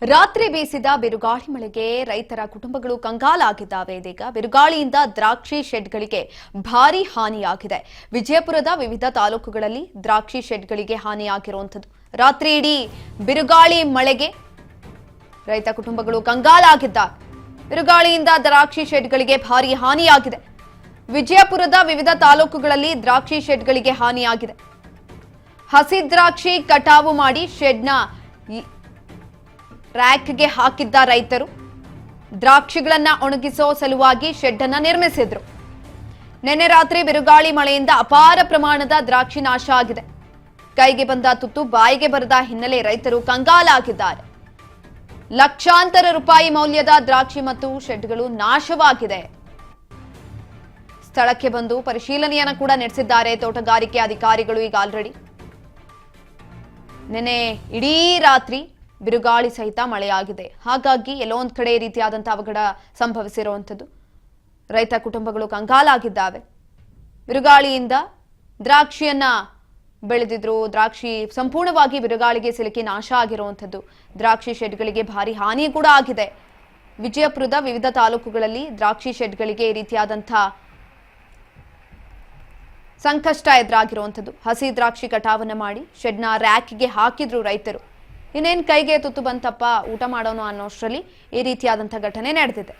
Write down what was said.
ರಾತ್ರಿ ಬೀಸಿದ ಬಿರುಗಾಳಿ ಮಳೆಗೆ ರೈತರ ಕುಟುಂಬಗಳು ಕಂಗಾಲಾಗಿದ್ದಾವೆ. ಇದೀಗ ಬಿರುಗಾಳಿಯಿಂದ ದ್ರಾಕ್ಷಿ ಶೆಡ್ಗಳಿಗೆ ಭಾರೀ ಹಾನಿಯಾಗಿದೆ. ವಿಜಯಪುರದ ವಿವಿಧ ತಾಲೂಕುಗಳಲ್ಲಿ ದ್ರಾಕ್ಷಿ ಶೆಡ್ಗಳಿಗೆ ಹಾನಿಯಾಗಿರುವಂತದ್ದು. ರಾತ್ರಿ ಇಡೀ ಬಿರುಗಾಳಿ ಮಳೆಗೆ ರೈತ ಕುಟುಂಬಗಳು ಕಂಗಾಲಾಗಿದ್ದಾರೆ. ಬಿರುಗಾಳಿಯಿಂದ ದ್ರಾಕ್ಷಿ ಶೆಡ್ಗಳಿಗೆ ಭಾರೀ ಹಾನಿಯಾಗಿದೆ. ವಿಜಯಪುರದ ವಿವಿಧ ತಾಲೂಕುಗಳಲ್ಲಿ ದ್ರಾಕ್ಷಿ ಶೆಡ್ಗಳಿಗೆ ಹಾನಿಯಾಗಿದೆ. ಹಸಿ ದ್ರಾಕ್ಷಿ ಕಟಾವು ಮಾಡಿ ಶೆಡ್ನ ರ್ಯಾಕ್ಗೆ ಹಾಕಿದ್ದ ರೈತರು ದ್ರಾಕ್ಷಿಗಳನ್ನ ಒಣಗಿಸೋ ಸಲುವಾಗಿ ಶೆಡ್ ಅನ್ನ ನಿರ್ಮಿಸಿದ್ರು. ನಿನ್ನೆ ರಾತ್ರಿ ಬಿರುಗಾಳಿ ಮಳೆಯಿಂದ ಅಪಾರ ಪ್ರಮಾಣದ ದ್ರಾಕ್ಷಿ ನಾಶ ಆಗಿದೆ. ಕೈಗೆ ಬಂದ ತುತ್ತು ಬಾಯಿಗೆ ಬರದ ಹಿನ್ನೆಲೆ ರೈತರು ಕಂಗಾಲಾಗಿದ್ದಾರೆ. ಲಕ್ಷಾಂತರ ರೂಪಾಯಿ ಮೌಲ್ಯದ ದ್ರಾಕ್ಷಿ ಮತ್ತು ಶೆಡ್ಗಳು ನಾಶವಾಗಿದೆ. ಸ್ಥಳಕ್ಕೆ ಬಂದು ಪರಿಶೀಲನೆಯನ್ನ ಕೂಡ ನಡೆಸಿದ್ದಾರೆ ತೋಟಗಾರಿಕೆ ಅಧಿಕಾರಿಗಳು. ಈಗ ಆಲ್ರೆಡಿ ನಿನ್ನೆ ಇಡೀ ರಾತ್ರಿ ಬಿರುಗಾಳಿ ಸಹಿತ ಮಳೆಯಾಗಿದೆ. ಹಾಗಾಗಿ ಎಲ್ಲೋ ಒಂದ್ ಕಡೆ ರೀತಿಯಾದಂತಹ ಅವಘಡ ಸಂಭವಿಸಿರುವಂಥದ್ದು. ರೈತ ಕುಟುಂಬಗಳು ಕಂಗಾಲಾಗಿದ್ದಾವೆ. ಬಿರುಗಾಳಿಯಿಂದ ದ್ರಾಕ್ಷಿಯನ್ನ ಬೆಳೆದಿದ್ರು. ದ್ರಾಕ್ಷಿ ಸಂಪೂರ್ಣವಾಗಿ ಬಿರುಗಾಳಿಗೆ ಸಿಲುಕಿ ನಾಶ ಆಗಿರುವಂಥದ್ದು. ದ್ರಾಕ್ಷಿ ಶೆಡ್ಗಳಿಗೆ ಭಾರಿ ಹಾನಿ ಕೂಡ ಆಗಿದೆ. ವಿಜಯಪುರದ ವಿವಿಧ ತಾಲೂಕುಗಳಲ್ಲಿ ದ್ರಾಕ್ಷಿ ಶೆಡ್ಗಳಿಗೆ ಈ ರೀತಿಯಾದಂತಹ ಸಂಕಷ್ಟ ಎದುರಾಗಿರುವಂಥದ್ದು. ಹಸಿ ದ್ರಾಕ್ಷಿ ಕಟಾವನ್ನ ಮಾಡಿ ಶೆಡ್ನ ರ್ಯಾಕ್ಗೆ ಹಾಕಿದ್ರು ರೈತರು. ಇನ್ನೇನು ಕೈಗೆ ತುತ್ತು ಬಂತಪ್ಪ ಊಟ ಮಾಡೋಣ ಅನ್ನೋಷ್ಟರಲ್ಲಿ ಈ ರೀತಿಯಾದಂತಹ ಘಟನೆ ನಡೆದಿದೆ.